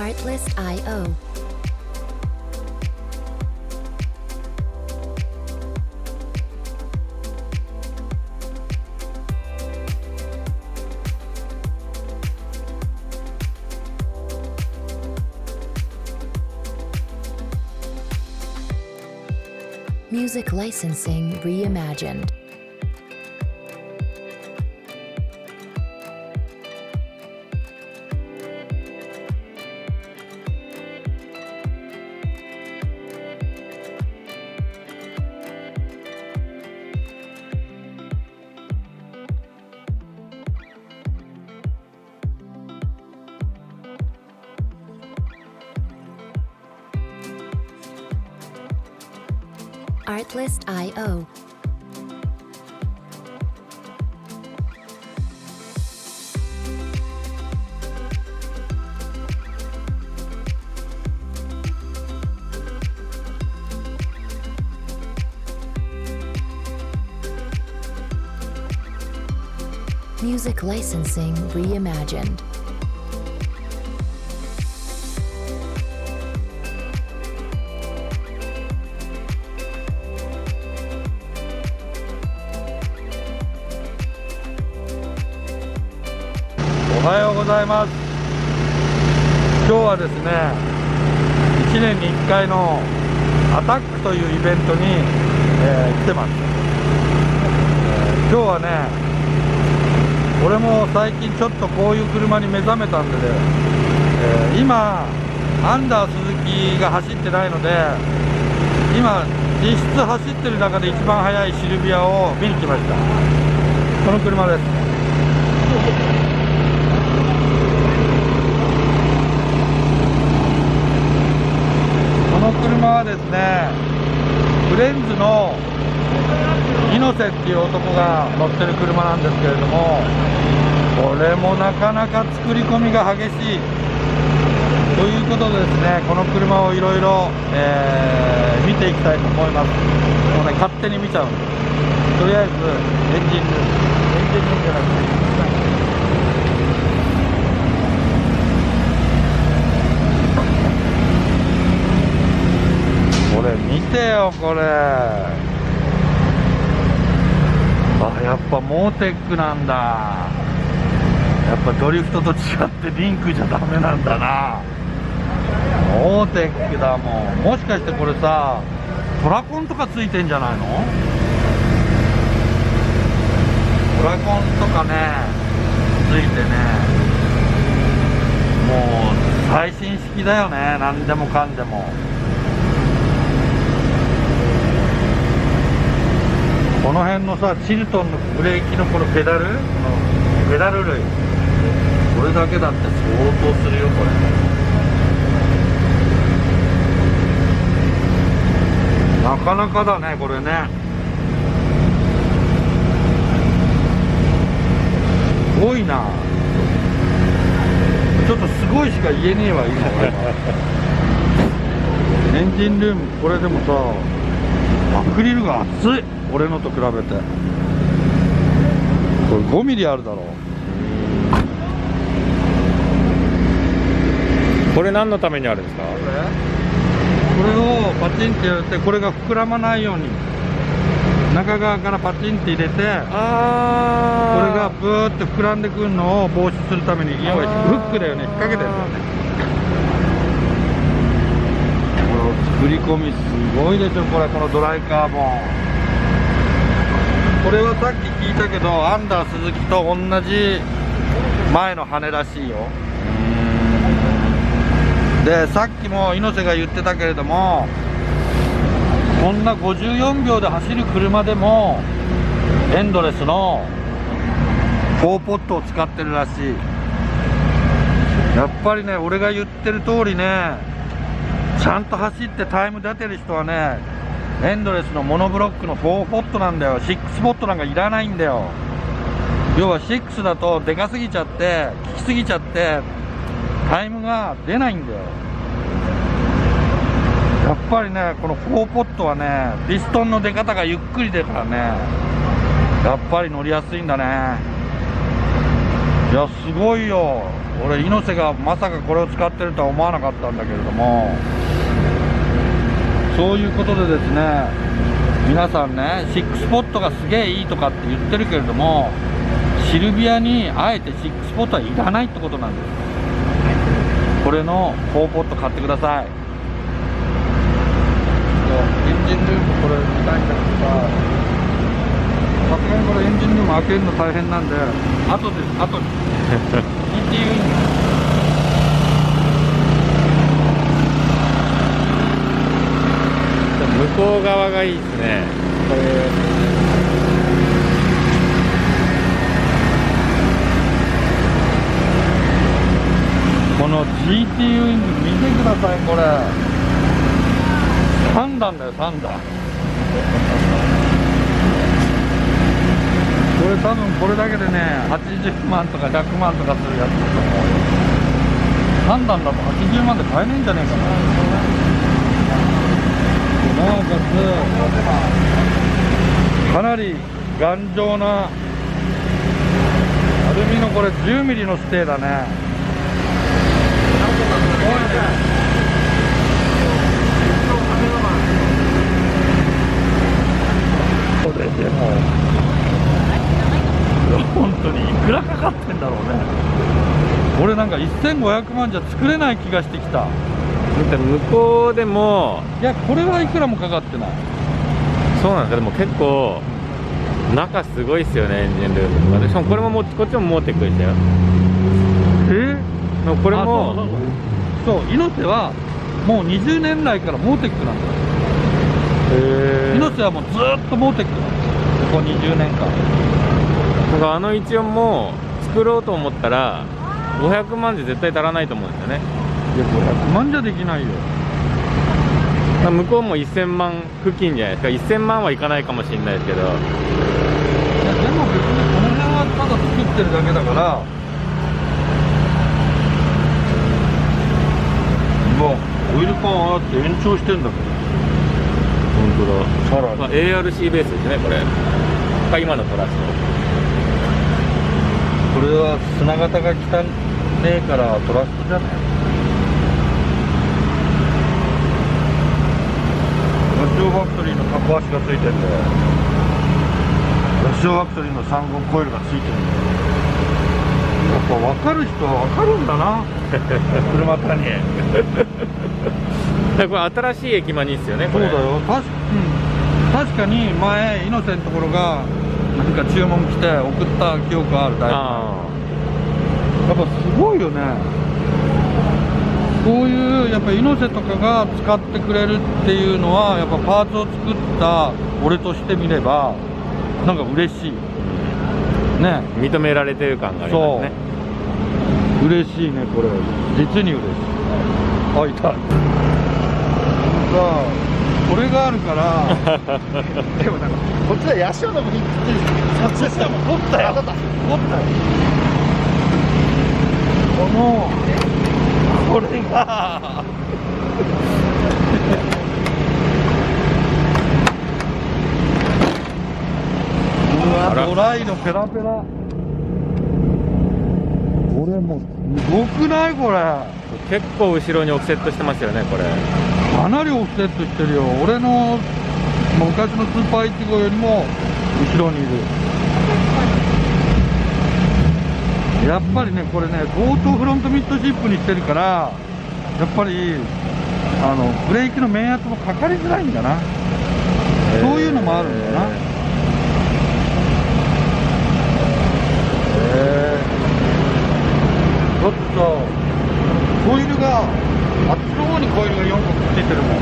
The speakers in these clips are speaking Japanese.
Artlist.io Music licensing reimagined. Artlist.io Music licensing reimagined. おはようございます。今日はですね、1年に1回のアタックというイベントに、来てます。今日はね、俺も最近ちょっとこういう車に目覚めたんでね、今アンダー鈴木が走ってないので、今実質走ってる中で一番速いシルビアを見に来ました。この車です。この車はですね、フレンズの猪瀬っていう男が乗ってる車なんですけれども、これもなかなか作り込みが激しいということでですね、この車をいろいろ見ていきたいと思います。もうね、勝手に見ちゃうんです。とりあえずエンジンルームじゃなくてこれ見てよ、これ。あ、やっぱモーテックなんだ。やっぱドリフトと違ってリンクじゃダメなんだな。モーテックだもん。もしかしてこれさ、トラコンとかついてんじゃないの？トラコンとかね、ついてね、もう最新式だよね、何でもかんでも。この辺のさ、チルトンのブレーキのこのペダル、このペダル類、これだけだって相当するよ、これ。なかなかだね、これね。すごいな。ちょっとすごいしか言えねえわ、今。エンジンルーム、これでもさ、アクリルが厚い。俺のと比べてこれ5ミリあるだろう。これ何のためにあるんですか？これをパチンってやって、これが膨らまないように中側からパチンって入れて、これがブーって膨らんでくるのを防止するために、要はフックだよね、引っ掛けてるんだよね。この作り込みすごいでしょ、これ。このドライカーボン、これはさっき聞いたけど、アンダー鈴木と同じ前の羽らしいよ。で、さっきも猪瀬が言ってたけれども、こんな54秒で走る車でもエンドレスの4ポットを使ってるらしい。やっぱりね、俺が言ってる通りね、ちゃんと走ってタイム出てる人はね、エンドレスのモノブロックの4ポットなんだよ。6ポットなんかいらないんだよ。要は6だとでかすぎちゃって、効きすぎちゃってタイムが出ないんだよ。やっぱりね、この4ポットはね、ピストンの出方がゆっくりだからね、やっぱり乗りやすいんだね。いやすごいよ。俺猪瀬がまさかこれを使ってるとは思わなかったんだけれども、そういうことでですね、皆さんね6スポットがすげえいいとかって言ってるけれども、シルビアにあえて6スポットはいらないってことなんです。これの4ポット買ってください。エンジンルームこれ見たいんだけどさ、さすがにこれエンジンルーム開けるの大変なんで後にって言うんだ。向こう側がいいですね。この GT ウィング見てください。これ3段だよ、3段。これ多分これだけでね80万とか100万とかするやつだと思うよ。3段だと80万で買えねえんじゃねえかな。なおかつかなり頑丈なアルミのこれ10ミリのステーだね。これでも本当にいくらかかってんだろうね。俺なんか1500万じゃ作れない気がしてきた。だって向こうでも、いやこれはいくらもかかってない。そうなんですよ。でも結構中すごいですよね、エンジンルームとか。しかもこれもこっちもモーテックでしたよ。これもそう猪瀬はもう20年来からモーテックなんだよ。猪瀬はもうずーっとモーテックなんですよ、ここ20年間。なんか一音も作ろうと思ったら500万じゃ絶対足らないと思うんですよね。いや500万じゃできないよ。向こうも1000万付近じゃないですか。1000万はいかないかもしれないですけど。いやでも別にこの辺はただ作ってるだけだから。今オイルパンあって延長してんだけど。本当だ。さらに、ARC ベースですね、これ。今のトラスこれは砂型が汚ねえからトラストじゃない。ラジオファクトリーのタコ足がついてるんで、ラジオファクトリーの3号コイルがついてるんで、やっぱ分かる人は分かるんだな車谷。これ新しい駅間にいいっすよね、これ。そうだよ、確かに前猪瀬のところがなんか注文来て送った記憶ある。だいぶやっぱすごいよね。こういうやっぱ猪瀬とかが使ってくれるっていうのはやっぱパーツを作った俺としてみればなんか嬉しいね。認められてる感がありますね。そう嬉しいね、これ実に嬉しい。あ、いた。さあこれがあるからでもなんかこっちはヤシオの部品撮影したもん。取ったよ、取ったよ。これがうわ、ドライのペラペラ。これもうすごくない？これ結構後ろにオフセットしてますよね、これ。かなりオフセットしてるよ。俺の昔のスーパーイチゴよりも後ろにいる。やっぱりね、これね、相当フロントミッドシップにしてるから、やっぱりブレーキの面圧もかかりづらいんだな。そういうのもあるんだな。ちょっとコイルがあっちの方にコイルが4個くっついてるもん。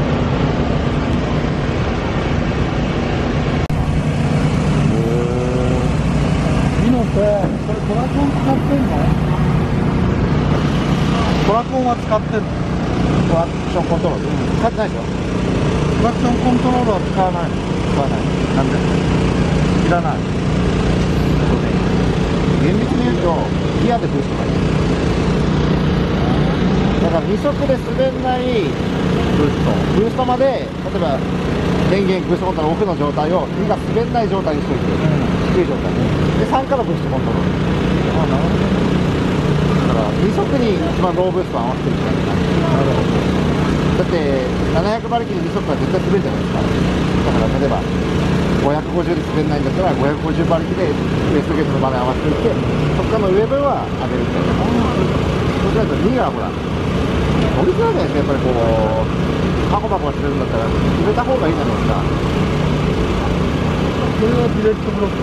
猪瀬、これトラコン使ってんの？トラコンは使ってんの？トラクションコントロール使ってないでしょ。トラクションコントロールは使わないの？使わない。なんで？いらない。厳密に言うとギアでブーストがいい。だから2速で滑んないブースト。ブーストまで、例えば電源ブーストコントロールオフの状態を2が滑んない状態にしといて、低い状態で3からブーストコントロール。なるほど。だから2速に一番ローブースト合わせてるみたいな感じ。なるほど。だって700馬力で2速は絶対滑るじゃないですか。だから例えば550で滑らないんだったら550馬力でウエストゲートの場で合わせていってそこからの上分は上げるみたいな。そうしないと2がほら乗りづらいじゃないですか。やっぱりこうパコパコしてるんだったら入れた方がいいじゃないですか。これはビレットブロック。こ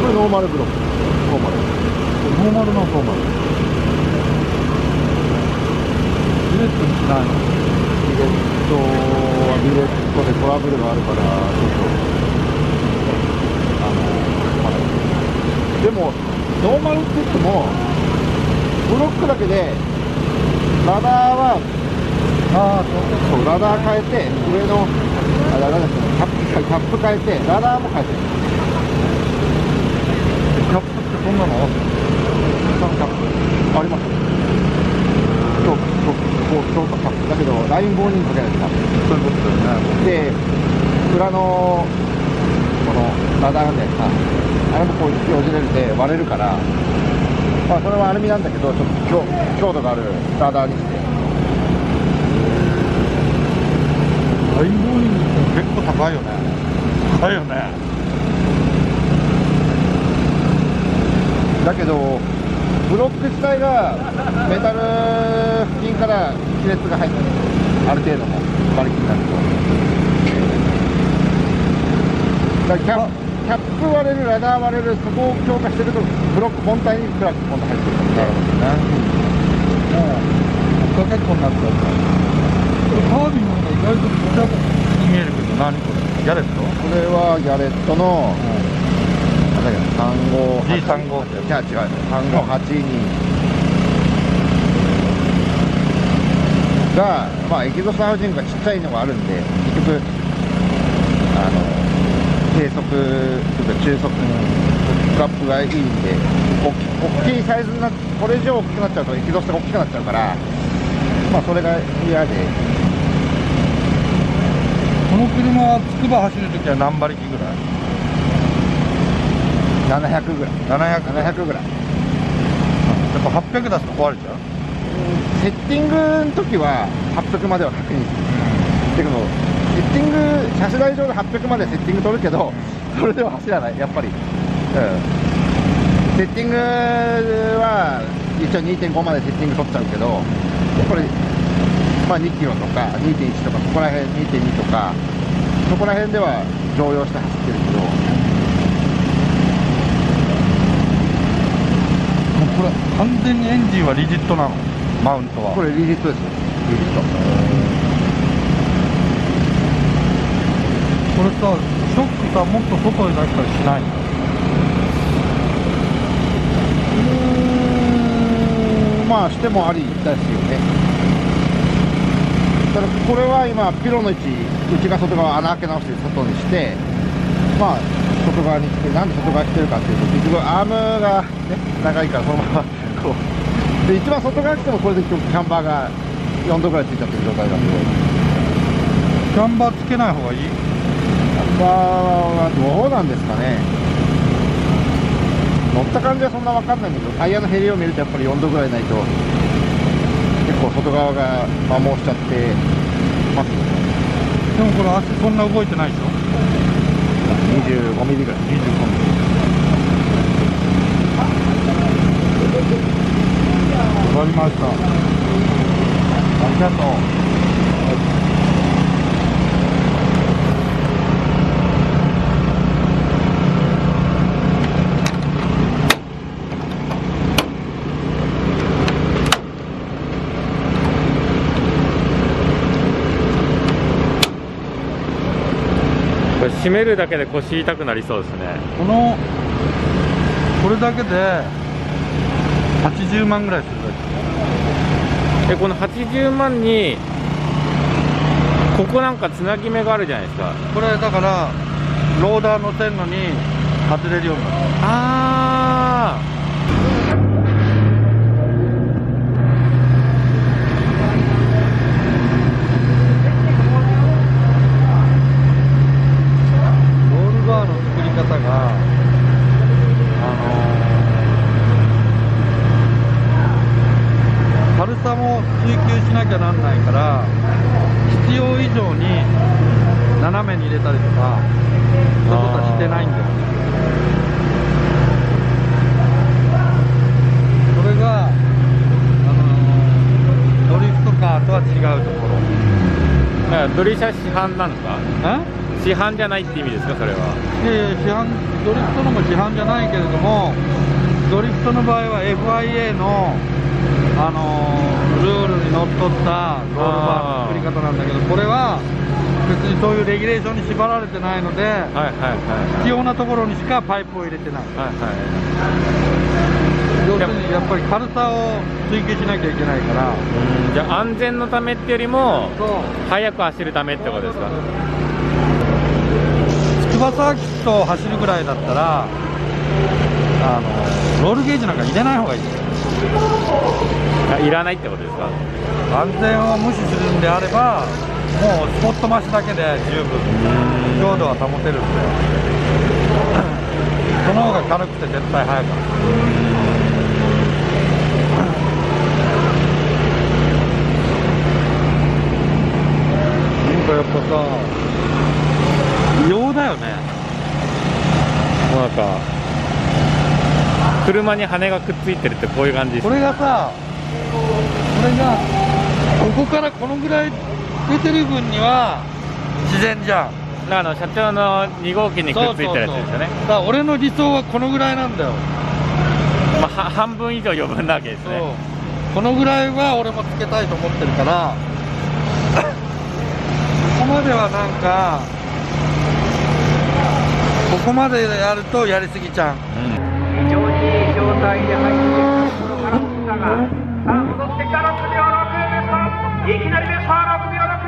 れノーマルブロック。ノーマル。ノーマルのノーマル。ビレットにしないの？ビレットはビレットでトラブルがあるからちょっとまだでもノーマルって言ってもブロックだけでラダーはそうラダー変えて上のラダーですねキャップ変えてラダーも変えてる。キャップってそんなの合わせる？キャップありますね。ショートキャップだけどライン棒にかけないとダメ。そういうことだよね。で裏のこのラダーがねあれもこうよじれるで割れるから、まあそれはアルミなんだけどちょっと強度があるラダーにして。ラインボーリングって結構高いよね。高いよね。だけどブロック自体がメタル付近から亀裂が入ってる。ある程度の馬力になると。だからキャップ割れるラダー割れるそこを強化してるとブロック本体にクラック今度入ってくるので。なるほどね。もうかけっこになっちゃうから。これカービングが意外とごちゃごちゃに見えるけど何これ？ギャレット？これはギャレットのなんだっけG35 ってやつ。違う3582がまあエキゾストハウジングがちっちゃいのがあるんで結局低速というか中速のラップがいいんで大きいサイズになってこれ以上大きくなっちゃうとエキゾストが大きくなっちゃうからまあそれが嫌で。この車はつくば走るときは何馬力ぐらい700ぐらい？700ぐらい。やっぱ800出すと壊れちゃう？セッティングの時は800までは確認する。だけどセッティング車種台上で800までセッティング取るけどそれでは走らないやっぱり。セッティングは一応 2.5 までセッティング取っちゃうけどやっぱりまあ2キロとか 2.1 とかここら辺 2.2 とかそこら辺では乗用して走ってるけどもうこれ完全にエンジンはリジットなの？マウントはこれリジットですよ。リジット。これさショックさもっと外へ出したりしないの？まあしてもありですよね。ただこれは今ピロの位置内側外側穴開け直して外にしてまあ外側に来てなんで外側来てるかっていうと結局アームがね長いからそのままこうで一番外側来てもこれでキャンバーが4度ぐらいついちゃってる状態なんでキャンバーつけない方がいい？キャンバーはどうなんですかね。乗った感じはそんな分かんないんだけどタイヤの減りを見るとやっぱり4度ぐらいないと結構外側が摩耗しちゃってますよね。でもこれ足そんな動いてないでしょ25ミリぐらい。25ミリ。わかりました。ありがとう。これ締めるだけで腰痛くなりそうですね。これだけで80万ぐらいするらしい。この80万にここなんかつなぎ目があるじゃないですか。これだからローダー乗せるのに外れるようになる。あロールバーの作り方がたりとかそういうことはしてないんだよね。それがドリフトカーとは違うところ。だからドリ車市販なんですか？市販じゃないって意味ですか、それは。いやいや、市販、ドリフトのも市販じゃないけれども、ドリフトの場合は FIA の、ルールにのっとったロールバーの作り方なんだけど、これは別にそういうレギュレーションに縛られてないので、はいはいはい必要なところにしかパイプを入れてない。はいはい。要するにやっぱり軽さを追求しなきゃいけないから。じゃあ安全のためってよりもそう速く走るためってことですか？筑波サーキットを走るぐらいだったらロールゲージなんか入れない方がいいですよ。いらないってことですか？安全を無視するんであればもうスポット増しだけで十分強度は保てるんでその方が軽くて絶対速くなる。なんかやっぱさ異様だよね。もうなんか車に羽がくっついてるってこういう感じです。これがさ、これがここからこのぐらい出てる分には自然じゃん。だから社長の2号機にくっついてるやつですよね。だから俺の理想はこのぐらいなんだよ。まあ半分以上余分なわけですね。そうこのぐらいは俺もつけたいと思ってるからここまではなんかここまでやるとやりすぎちゃう。非常にいい状態で入ってきたところからでしたが、さあ、そしてから6秒6、いきなりでさあ6秒6。